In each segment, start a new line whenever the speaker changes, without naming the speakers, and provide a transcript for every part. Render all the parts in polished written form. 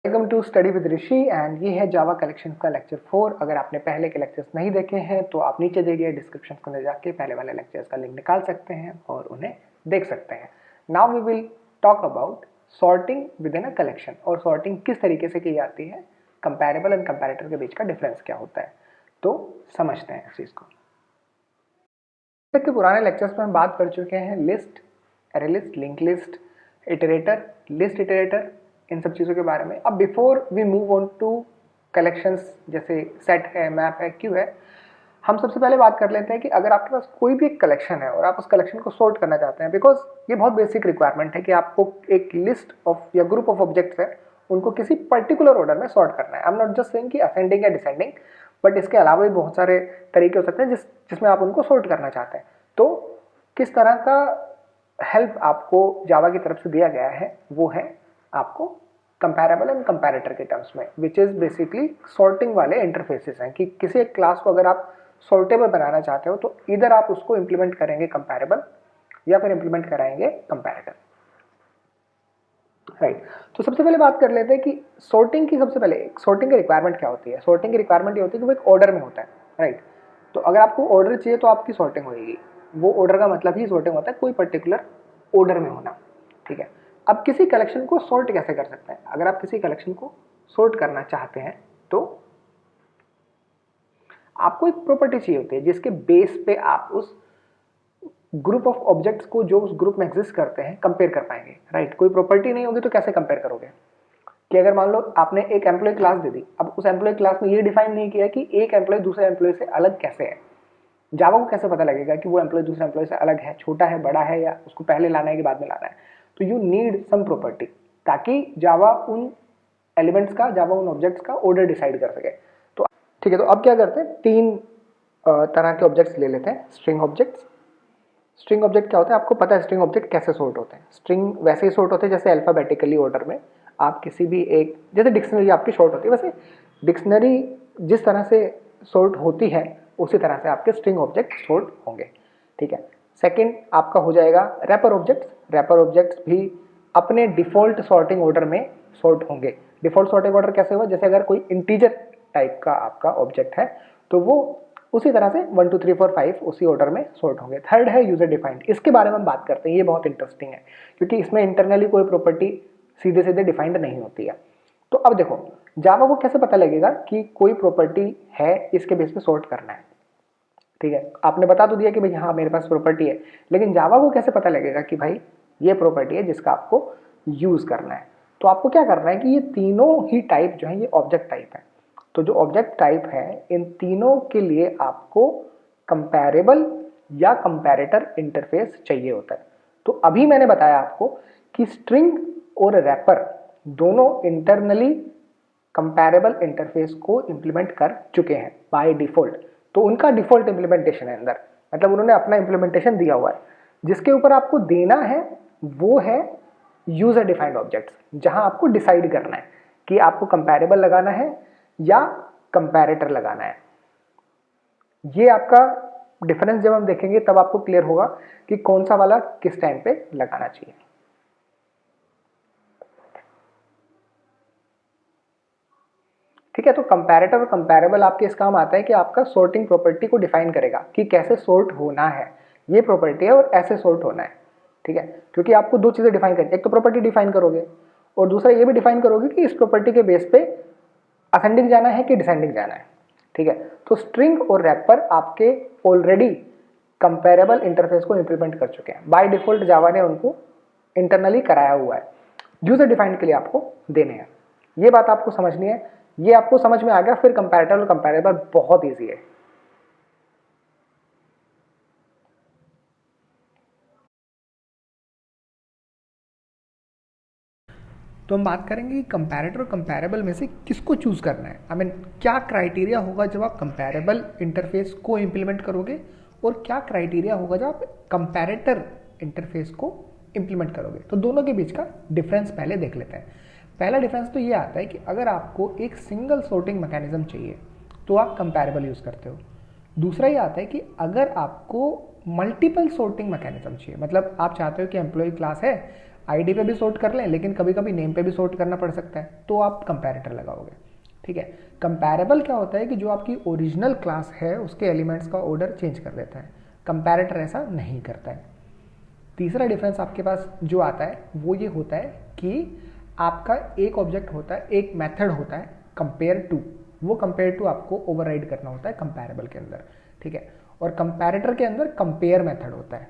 Welcome to study with Rishi and ये है जावा collection का लेक्चर 4। अगर आपने पहले के लेक्चर्स नहीं देखे हैं तो आप नीचे दिए गए डिस्क्रिप्शन को अंदर जाके पहले वाले लेक्चर्स का लिंक निकाल सकते हैं और उन्हें देख सकते हैं। Now we will talk about sorting within a collection और सॉर्टिंग किस तरीके से की जाती है, कंपैरेबल एंड कंपैरेटर के बीच का डिफरेंस क्या होता है, तो समझते हैं इस चीज़ को। तक के पुराने लेक्चर्स में हम बात कर चुके हैं list, array list, link list, iterator, list iterator, इन सब चीज़ों के बारे में। अब before we move on to collections जैसे सेट है, मैप है, क्यू है, हम सबसे पहले बात कर लेते हैं कि अगर आपके पास कोई भी एक कलेक्शन है और आप उस कलेक्शन को सॉर्ट करना चाहते हैं, बिकॉज ये बहुत बेसिक रिक्वायरमेंट है कि आपको एक लिस्ट ऑफ या ग्रुप ऑफ ऑब्जेक्ट्स है उनको किसी पर्टिकुलर ऑर्डर में सॉर्ट करना है। I am not just saying कि असेंडिंग या डिसेंडिंग, बट इसके अलावा भी बहुत सारे तरीके हो सकते हैं जिसमें आप उनको सॉर्ट करना चाहते हैं। तो किस तरह का हेल्प आपको जावा की तरफ से दिया गया है वो है आपको कंपैरेबल एंड कंपैरेटर के टर्म्स में, विच इज बेसिकली सॉर्टिंग वाले इंटरफेसेस हैं कि किसी एक क्लास को अगर आप सॉर्टेबल बनाना चाहते हो तो इधर आप उसको इंप्लीमेंट करेंगे कंपैरेबल या फिर इंप्लीमेंट कराएंगे कंपैरेटर, राइट। तो सबसे पहले बात कर लेते हैं कि सॉर्टिंग की सबसे पहले सॉर्टिंग की रिक्वायरमेंट क्या होती है। सॉर्टिंग की रिक्वायरमेंट ये होती है कि वो एक ऑर्डर में होता है, राइट। तो अगर आपको ऑर्डर चाहिए तो आपकी सॉर्टिंग होगी। वो ऑर्डर का मतलब ही सॉर्टिंग होता है, कोई पर्टिकुलर ऑर्डर में होना, ठीक है। अब किसी कलेक्शन को सॉर्ट कैसे कर सकते हैं? अगर आप किसी कलेक्शन को सॉर्ट करना चाहते हैं तो आपको एक प्रॉपर्टी चाहिए होती है जिसके बेस पे आप उस ग्रुप ऑफ ऑब्जेक्ट्स को जो उस ग्रुप में एग्जिस्ट करते हैं कंपेयर कर पाएंगे, राइट। कोई प्रॉपर्टी नहीं होगी तो कैसे कंपेयर करोगे? कि अगर मान लो आपने एक एम्प्लॉय क्लास दे दी, अब उस एम्प्लॉय क्लास में ये डिफाइन नहीं किया कि एक एम्प्लॉय दूसरे एम्प्लॉय से अलग कैसे है। जावा को कैसे पता लगेगा कि वो एम्प्लॉय दूसरे एम्प्लॉय से अलग है, छोटा है, बड़ा है, या उसको पहले लाना है कि बाद में लाना है? तो यू नीड सम प्रॉपर्टी ताकि जावा उन एलिमेंट्स का, जावा उन ऑब्जेक्ट्स का ऑर्डर डिसाइड कर सके। तो ठीक है, तो अब क्या करते हैं, तीन तरह के ऑब्जेक्ट्स ले लेते हैं। String objects. स्ट्रिंग ऑब्जेक्ट क्या होता है? आपको पता है स्ट्रिंग ऑब्जेक्ट कैसे सॉर्ट होते हैं? स्ट्रिंग वैसे ही सॉर्ट होते हैं जैसे अल्फाबेटिकली ऑर्डर में आप किसी भी एक, जैसे डिक्शनरी आपकी सॉर्ट होती है, वैसे डिक्शनरी जिस तरह से सॉर्ट होती है उसी तरह से आपके स्ट्रिंग ऑब्जेक्ट सॉर्ट होंगे, ठीक है। सेकंड आपका हो जाएगा रैपर ऑब्जेक्ट्स। रैपर ऑब्जेक्ट्स भी अपने डिफॉल्ट सॉर्टिंग ऑर्डर में सॉर्ट होंगे। डिफॉल्ट सॉर्टिंग ऑर्डर कैसे हुआ? जैसे अगर कोई इंटीजर टाइप का आपका ऑब्जेक्ट है तो वो उसी तरह से 1 2 3 4 5 उसी ऑर्डर में सॉर्ट होंगे। थर्ड है यूजर डिफाइंड। इसके बारे में हम बात करते हैं, ये बहुत इंटरेस्टिंग है क्योंकि इसमें इंटरनली कोई प्रॉपर्टी सीधे सीधे डिफाइंड नहीं होती है। तो अब देखो, जावा को कैसे पता लगेगा कि कोई प्रॉपर्टी है इसके बेस पे सॉर्ट करना है, ठीक है। आपने बता तो दिया कि भाई हाँ मेरे पास प्रॉपर्टी है, लेकिन जावा को कैसे पता लगेगा कि भाई ये प्रॉपर्टी है जिसका आपको यूज करना है? तो आपको क्या करना है कि ये तीनों ही टाइप जो है ये ऑब्जेक्ट टाइप है। तो जो ऑब्जेक्ट टाइप है इन तीनों के लिए आपको कंपैरेबल या कंपैरेटर इंटरफेस चाहिए होता है। तो अभी मैंने बताया आपको कि स्ट्रिंग और रैपर दोनों इंटरनली कंपैरेबल इंटरफेस को इंप्लीमेंट कर चुके हैं बाय डिफॉल्ट। तो उनका डिफॉल्ट इंप्लीमेंटेशन है अंदर, मतलब उन्होंने अपना इंप्लीमेंटेशन दिया हुआ है। जिसके ऊपर आपको देना है वो है यूजर डिफाइंड ऑब्जेक्ट्स, जहां आपको डिसाइड करना है कि आपको कंपैरेबल लगाना है या कंपैरेटर लगाना है। ये आपका डिफरेंस जब हम देखेंगे तब आपको क्लियर होगा कि कौन सा वाला किस टाइम पे लगाना चाहिए। ठीक है, तो कंपैरेटर और कंपैरेबल आपके इस काम आता है कि आपका सॉर्टिंग प्रॉपर्टी को डिफाइन करेगा कि कैसे सॉर्ट होना है। ये प्रॉपर्टी है और ऐसे सॉर्ट होना है, ठीक है। क्योंकि आपको दो चीजें डिफाइन करनी, एक तो प्रॉपर्टी डिफाइन करोगे और दूसरा ये भी डिफाइन करोगे कि इस प्रॉपर्टी के बेस पे असेंडिंग जाना है कि डिसेंडिंग जाना है, ठीक है। तो स्ट्रिंग और रैपर आपके ऑलरेडी कंपैरेबल इंटरफेस को इंप्लीमेंट कर चुके हैं बाय डिफॉल्ट। जावा ने उनको इंटरनली कराया हुआ है, यूजर डिफाइंड के लिए आपको देने हैं। ये बात आपको समझनी है। ये आपको समझ में आ गया, फिर कंपैरेटर और कंपैरेबल बहुत ईजी है। तो हम बात करेंगे कि कंपैरेटर और कंपैरेबल में से किसको चूज करना है। आई मीन क्या क्राइटेरिया होगा जब आप कंपैरेबल इंटरफेस को इंप्लीमेंट करोगे और क्या क्राइटेरिया होगा जब आप कंपैरेटर इंटरफेस को इंप्लीमेंट करोगे। तो दोनों के बीच का डिफरेंस पहले देख लेते हैं। पहला डिफरेंस तो ये आता है कि अगर आपको एक सिंगल सॉर्टिंग मैकेनिज्म चाहिए तो आप कंपैरेबल यूज करते हो। दूसरा ये आता है कि अगर आपको मल्टीपल सॉर्टिंग मैकेनिज्म चाहिए, मतलब आप चाहते हो कि एम्प्लॉय क्लास है, आईडी पे भी सॉर्ट कर लें, लेकिन कभी कभी नेम पे भी सॉर्ट करना पड़ सकता है, तो आप कंपैरेटर लगाओगे। ठीक है। कंपैरेबल क्या होता है कि जो आपकी ओरिजिनल क्लास है उसके एलिमेंट्स का ऑर्डर चेंज कर देता है, कंपैरेटर ऐसा नहीं करता है। तीसरा डिफरेंस आपके पास जो आता है वो ये होता है कि आपका एक ऑब्जेक्ट होता है, एक मेथड होता है कंपेयर टू, वो कंपेयर टू आपको ओवरराइड करना होता है कंपैरेबल के अंदर। ठीक है। और कंपैरेटर के अंदर कंपेयर मेथड होता है।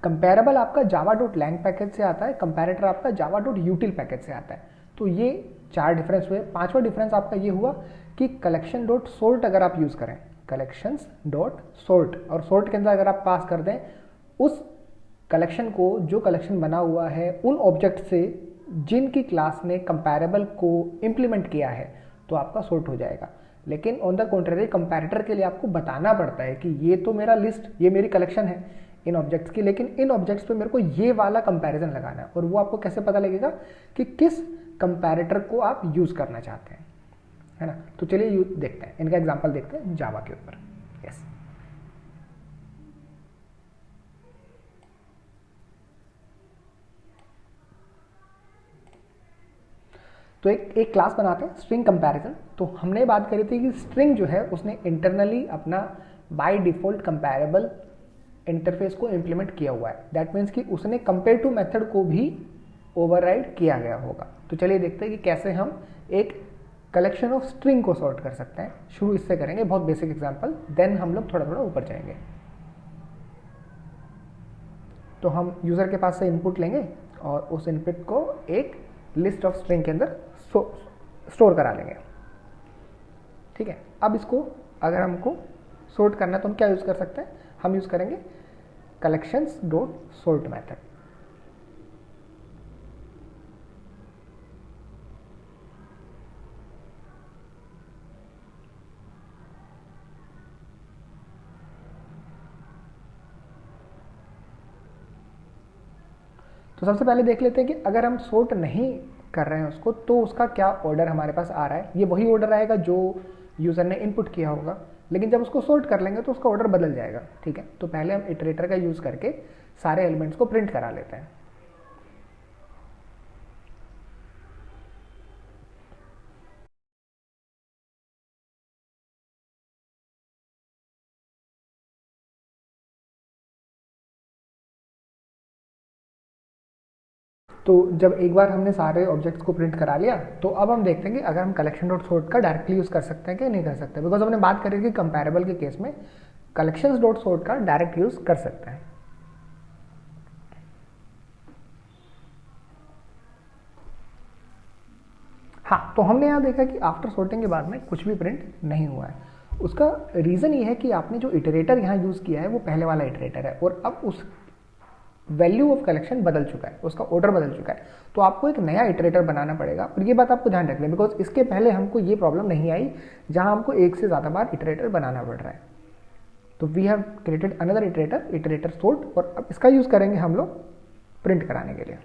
कंपेरेबल आपका जावा डॉट लैंग पैकेज से आता है, कंपैरेटर आपका जावा डॉट यूटिल पैकेज से आता है। तो ये 4 डिफरेंस हुए। 5वां डिफरेंस आपका ये हुआ कि कलेक्शन डॉट सोर्ट अगर आप यूज करें, कलेक्शंस डॉट सोर्ट, और सोर्ट के अंदर अगर आप पास कर दें उस कलेक्शन को, जो कलेक्शन बना हुआ है उन ऑब्जेक्ट से जिनकी क्लास ने कंपैरेबल को इंप्लीमेंट किया है, तो आपका सोर्ट हो जाएगा। लेकिन ऑन द कॉन्ट्रेरी कंपैरेटर के लिए आपको बताना पड़ता है कि ये तो मेरा लिस्ट, ये मेरी कलेक्शन है इन ऑब्जेक्ट्स की, लेकिन इन ऑब्जेक्ट्स पे मेरे को ये वाला कंपैरिजन लगाना है। और वो आपको कैसे पता लगेगा कि किस कंपैरेटर को आप यूज करना चाहते हैं, है ना। तो चलिए देखते हैं, इनका एग्जांपल देखते हैं जावा के ऊपर। यस, तो एक क्लास बनाते हैं स्ट्रिंग कंपैरिजन। तो हमने बात करी थी कि स्ट्रिंग जो है उसने इंटरनली अपना बाय डिफॉल्ट कंपैरेबल इंटरफेस को इंप्लीमेंट किया हुआ है। दैट मीन्स कि उसने कंपेयर टू मेथड को भी ओवरराइड किया गया होगा। तो चलिए देखते हैं कि कैसे हम एक कलेक्शन ऑफ स्ट्रिंग को सॉर्ट कर सकते हैं। शुरू इससे करेंगे, बहुत बेसिक एग्जांपल, देन हम लोग थोड़ा थोड़ा ऊपर जाएंगे। तो हम यूज़र के पास से इनपुट लेंगे और उस इनपुट को एक लिस्ट ऑफ स्ट्रिंग के अंदर स्टोर करा लेंगे। ठीक है। अब इसको अगर हमको सॉर्ट करना है तो हम क्या यूज़ कर सकते हैं, हम यूज़ करेंगे कलेक्शंस डॉट सॉर्ट मेथड। तो सबसे पहले देख लेते हैं कि अगर हम सॉर्ट नहीं कर रहे हैं उसको तो उसका क्या ऑर्डर हमारे पास आ रहा है। ये वही ऑर्डर आएगा जो यूज़र ने इनपुट किया होगा, लेकिन जब उसको सॉर्ट कर लेंगे तो उसका ऑर्डर बदल जाएगा। ठीक है। तो पहले हम इटरेटर का यूज़ करके सारे एलिमेंट्स को प्रिंट करा लेते हैं। तो जब एक बार हमने सारे ऑब्जेक्ट्स को प्रिंट करा लिया तो अब हम देखते हैं कि अगर हम कलेक्शन डॉट सॉर्ट का डायरेक्टली यूज़ कर सकते हैं कि नहीं कर सकते, बिकॉज हमने बात करी कि कंपैरेबल के केस में कलेक्शंस डॉट सॉर्ट का डायरेक्ट यूज़ कर सकते हैं। हाँ, तो हमने यहाँ देखा कि आफ्टर सॉर्टिंग के बाद में कुछ भी प्रिंट नहीं हुआ है। उसका रीज़न ये है कि आपने जो इटरेटर यहाँ यूज़ किया है वो पहले वाला इटरेटर है, और अब उस वैल्यू ऑफ कलेक्शन बदल चुका है, उसका ऑर्डर बदल चुका है। तो आपको एक नया इटरेटर बनाना पड़ेगा, और ये बात आपको ध्यान रखनी है, बिकॉज इसके पहले हमको ये प्रॉब्लम नहीं आई जहाँ हमको एक से ज़्यादा बार इटरेटर बनाना पड़ रहा है। तो we have created another iterator, iterator sort, और अब इसका यूज़ करेंगे हम लोग प्रिंट कराने के लिए।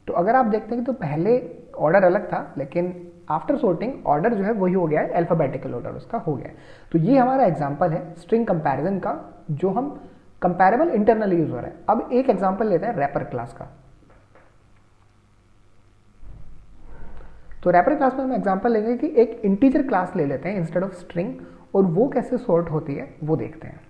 तो अगर आप देखते हैं कि तो पहले ऑर्डर अलग था, लेकिन आफ्टर सॉर्टिंग ऑर्डर जो है वही हो गया है, अल्फाबेटिकल ऑर्डर उसका हो गया है। तो ये हमारा एग्जांपल है स्ट्रिंग कंपैरिजन का, जो हम कंपैरेबल इंटरनली यूज हो रहा है। अब एक एग्जांपल लेते हैं रैपर क्लास का। तो रैपर क्लास में हम एग्जांपल लेंगे कि एक इंटीजर क्लास ले लेते हैं इंस्टेड ऑफ स्ट्रिंग, और वो कैसे सॉर्ट होती है वो देखते हैं।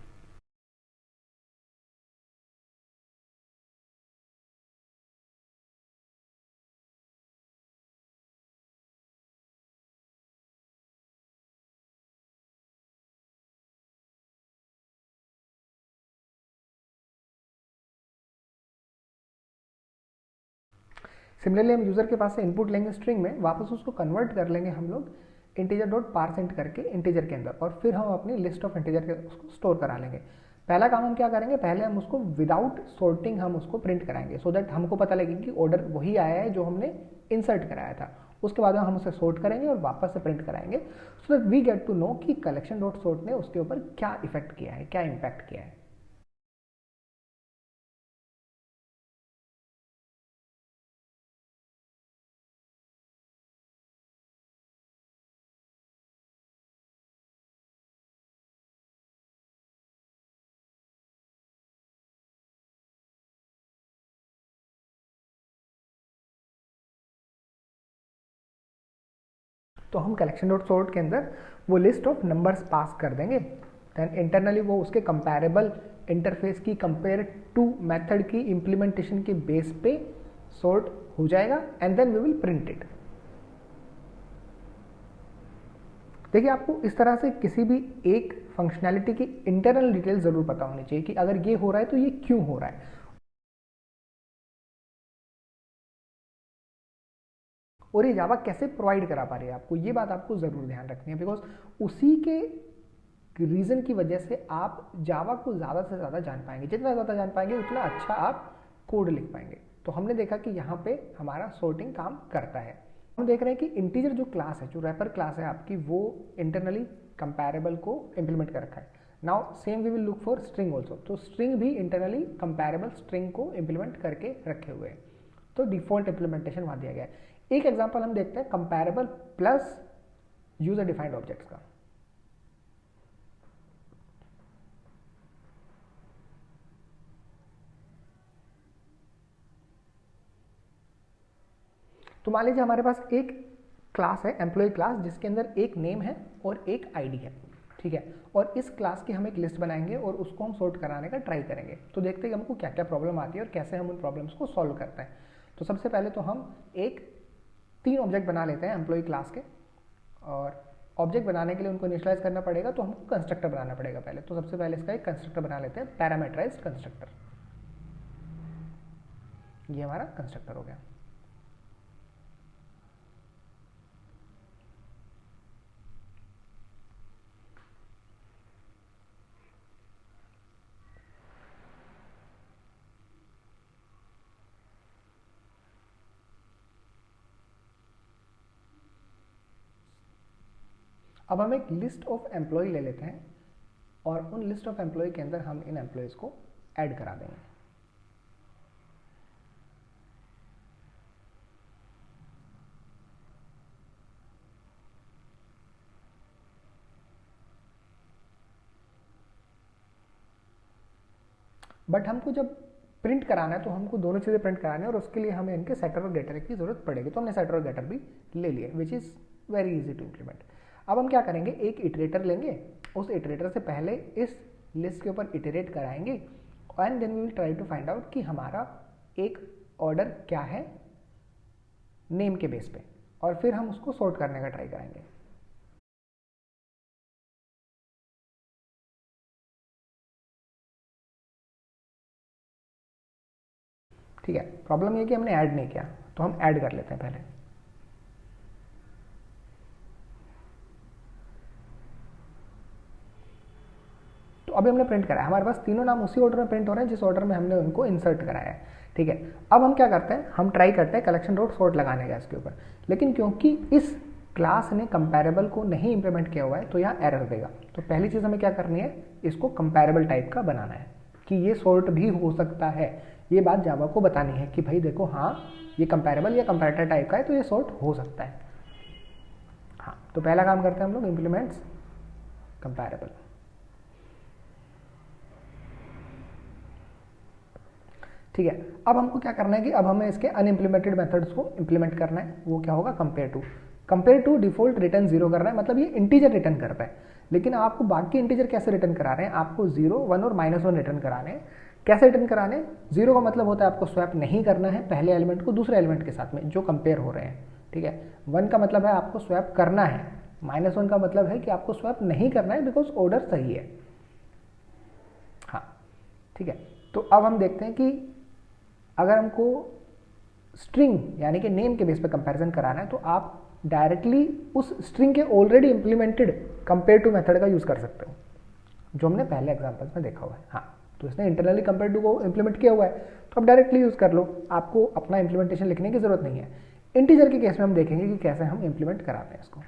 सिमिलरली हम यूज़र के पास से इनपुट लेंगे स्ट्रिंग में, वापस उसको कन्वर्ट कर लेंगे हम लोग इंटीजर डॉट पारसेंट करके इंटीजर के अंदर, और फिर हम अपनी लिस्ट ऑफ इंटीजर के उसको स्टोर करा लेंगे। पहला काम हम क्या करेंगे, पहले हम उसको विदाउट सॉर्टिंग हम उसको प्रिंट कराएंगे, सो दैट हमको पता लगेगा कि ऑर्डर वही आया है जो हमने इंसर्ट कराया था। उसके बाद हम उसे सॉर्ट करेंगे और वापस से प्रिंट कराएंगे, so that we get to know कि कलेक्शन डॉट सॉर्ट ने उसके ऊपर क्या इफेक्ट किया है, क्या इम्पैक्ट किया है। तो हम कलेक्शन डॉट सॉर्ट के अंदर वो लिस्ट ऑफ नंबर्स पास कर देंगे, देन इंटरनली वो उसके कंपैरेबल इंटरफेस की कंपेयर टू मेथड की इम्प्लीमेंटेशन के बेस पे सॉर्ट हो जाएगा and then we will print it. देखिए आपको इस तरह से किसी भी एक फंक्शनैलिटी की इंटरनल डिटेल जरूर पता होनी चाहिए कि अगर ये हो रहा है तो ये क्यों हो रहा है, और ये जावा कैसे प्रोवाइड करा पा रही है आपको, ये बात आपको जरूर ध्यान रखनी है, बिकॉज उसी के रीजन की वजह से आप जावा को ज़्यादा से ज़्यादा जान पाएंगे। जितना ज़्यादा जान पाएंगे उतना अच्छा आप कोड लिख पाएंगे। तो हमने देखा कि यहाँ पे हमारा सॉर्टिंग काम करता है। हम देख रहे हैं कि इंटीजर जो क्लास है, जो रैपर क्लास है आपकी, वो इंटरनली कंपैरेबल को इम्प्लीमेंट कर रखा है। Now same we will look for string also. तो स्ट्रिंग भी इंटरनली कंपैरेबल स्ट्रिंग को इम्प्लीमेंट करके रखे हुए हैं, तो डिफॉल्ट इम्प्लीमेंटेशन वहाँ दिया गया है। एक एग्जाम्पल हम देखते हैं comparable plus user defined objects का। तो मान लीजिए हमारे पास एक क्लास है एम्प्लॉय क्लास, जिसके अंदर एक नेम है और एक आईडी है, ठीक है। और इस क्लास की हम एक लिस्ट बनाएंगे और उसको हम सॉर्ट कराने का ट्राई करेंगे। तो देखते हैं कि हमको क्या क्या प्रॉब्लम आती है और कैसे हम उन प्रॉब्लम्स को सॉल्व करते हैं। तो सबसे पहले तो हम एक 3 ऑब्जेक्ट बना लेते हैं एम्प्लॉय क्लास के, और ऑब्जेक्ट बनाने के लिए उनको इनिशियलाइज करना पड़ेगा, तो हमको कंस्ट्रक्टर बनाना पड़ेगा पहले। तो सबसे पहले इसका एक कंस्ट्रक्टर बना लेते हैं, पैरामीटराइज्ड कंस्ट्रक्टर। ये हमारा कंस्ट्रक्टर हो गया। अब हम एक लिस्ट ऑफ एम्प्लॉय ले लेते हैं और उन लिस्ट ऑफ एम्प्लॉय के अंदर हम इन एम्प्लॉयज़ को ऐड करा देंगे। बट हमको जब प्रिंट कराना है तो हमको दोनों चीज़ें प्रिंट करानी है, और उसके लिए हमें इनके सेटर और गेटर की जरूरत पड़ेगी। तो हमने सेटर और गेटर भी ले लिए, which is very easy to implement. अब हम क्या करेंगे, एक इटरेटर लेंगे, उस इटरेटर से पहले इस लिस्ट के ऊपर इटरेट कराएंगे, and then we will try to find out कि हमारा एक ऑर्डर क्या है नेम के बेस पे, और फिर हम उसको सॉर्ट करने का ट्राई करेंगे। ठीक है, प्रॉब्लम ये कि हमने ऐड नहीं किया, तो हम ऐड कर लेते हैं पहले। तो अभी हमने प्रिंट कराया, हमारे पास तीनों नाम उसी ऑर्डर में प्रिंट हो रहे हैं जिस ऑर्डर में हमने उनको इंसर्ट कराया है, ठीक है। अब हम क्या करते हैं, हम ट्राई करते हैं कलेक्शन डॉट सॉर्ट लगाने का इसके ऊपर, लेकिन क्योंकि इस क्लास ने कंपैरेबल को नहीं इंप्लीमेंट किया हुआ है तो यहाँ एरर देगा। तो पहली चीज़ हमें क्या करनी है, इसको कंपैरेबल टाइप का बनाना है कि ये सॉर्ट भी हो सकता है। ये बात जावा को बतानी है कि भाई देखो, हाँ ये कंपैरेबल या कंपैरेटर टाइप का है तो ये सॉर्ट हो सकता है। हाँ, तो पहला काम करते हैं हम लोग, इंप्लीमेंट्स कंपैरेबल। ठीक है, अब हमको क्या करना है कि अब हमें इसके अनइम्प्लीमेंटेड मेथड्स को इंप्लीमेंट करना है। वो क्या होगा, कंपेयर टू डिफॉल्ट रिटर्न 0 करना है, मतलब ये इंटीजर रिटर्न कर रहा है, लेकिन आपको बाकी इंटीजर कैसे रिटर्न करा रहे हैं, आपको 0, 1 और -1 रिटर्न कराने हैं। कैसे रिटर्न कराने हैं, 0 का मतलब होता है आपको स्वैप नहीं करना है पहले एलिमेंट को दूसरे एलिमेंट के साथ में जो कंपेयर हो रहे हैं, ठीक है। 1 का मतलब है आपको स्वैप करना है, -1 का मतलब है कि आपको स्वैप नहीं करना है बिकॉज ऑर्डर सही है। हाँ, ठीक है। तो अब हम देखते हैं कि अगर हमको स्ट्रिंग यानी कि नेम के बेस पे कंपैरिजन कराना है तो आप डायरेक्टली उस स्ट्रिंग के already implemented compare to method का यूज़ कर सकते हो, जो हमने पहले एग्जांपल्स में देखा हुआ है। हाँ, तो इसने इंटरनली कंपेयर टू को इंप्लीमेंट किया हुआ है, तो आप डायरेक्टली यूज़ कर लो, आपको अपना इंप्लीमेंटेशन लिखने की जरूरत नहीं है। इंटीजर के केस में हम देखेंगे कि कैसे हम इंप्लीमेंट कराते हैं इसको।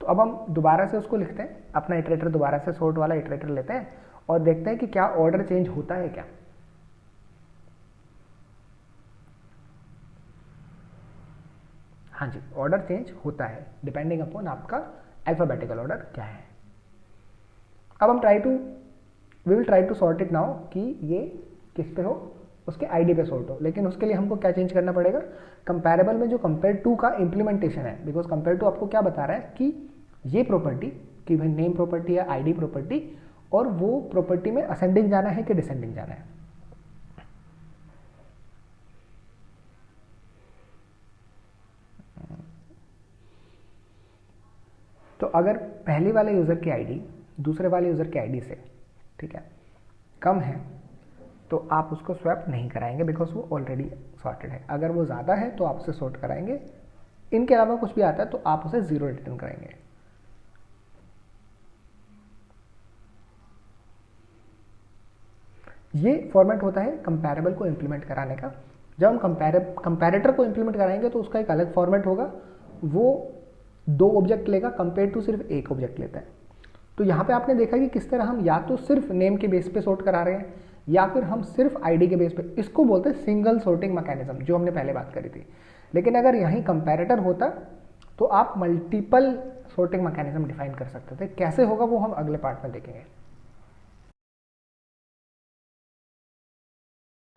तो अब हम दोबारा से उसको लिखते हैं, अपना इटरेटर दोबारा से सॉर्ट वाला इटरेटर लेते हैं और देखते हैं कि क्या ऑर्डर चेंज होता है क्या। हाँ जी, ऑर्डर चेंज होता है डिपेंडिंग अपॉन आपका अल्फाबेटिकल ऑर्डर क्या है। अब हम we will try to sort it now कि ये किस पे हो, उसके आईडी पे सॉर्ट हो, लेकिन उसके लिए हमको क्या चेंज करना पड़ेगा, कंपेरेबल में जो कंपेयर टू का इंप्लीमेंटेशन है, बिकॉज कंपेयर टू आपको क्या बता रहा है कि ये प्रॉपर्टी कि भाई नेम प्रॉपर्टी है आईडी प्रॉपर्टी, और वो प्रॉपर्टी में असेंडिंग जाना है कि डिसेंडिंग जाना है। तो अगर पहले वाले यूज़र की आईडी दूसरे वाले यूज़र की आईडी से, ठीक है, कम है तो आप उसको स्वैप नहीं कराएंगे बिकॉज वो ऑलरेडी सॉर्टेड है। अगर वो ज़्यादा है तो आप उसे सॉर्ट कराएंगे, इनके अलावा कुछ भी आता है तो आप उसे 0 रिटर्न कराएंगे। ये फॉर्मेट होता है कंपैरेबल को इंप्लीमेंट कराने का। जब हम कंपैरेटर को इंप्लीमेंट कराएंगे तो उसका एक अलग फॉर्मेट होगा, वो 2 ऑब्जेक्ट लेगा, कंपेयर टू सिर्फ 1 ऑब्जेक्ट लेता है। तो यहाँ पे आपने देखा कि किस तरह हम या तो सिर्फ नेम के बेस पे सॉर्ट करा रहे हैं या फिर हम सिर्फ आईडी के बेस पे, इसको बोलते हैं सिंगल सॉर्टिंग मैकेनिज्म, जो हमने पहले बात करी थी। लेकिन अगर यहीं कंपैरेटर होता तो आप मल्टीपल सॉर्टिंग मैकेनिज्म डिफाइन कर सकते थे। कैसे होगा वो हम अगले पार्ट में देखेंगे।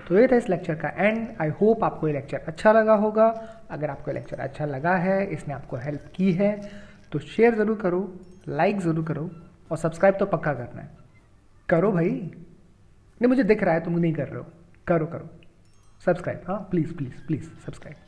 तो ये था इस लेक्चर का एंड। आई होप आपको ये लेक्चर अच्छा लगा होगा। अगर आपको ये लेक्चर अच्छा लगा है, इसने आपको हेल्प की है, तो शेयर ज़रूर करो, लाइक ज़रूर करो और सब्सक्राइब तो पक्का करना है। करो भाई, नहीं मुझे दिख रहा है तुम नहीं कर रहे हो, करो करो सब्सक्राइब, हाँ प्लीज़ प्लीज़ प्लीज़ सब्सक्राइब।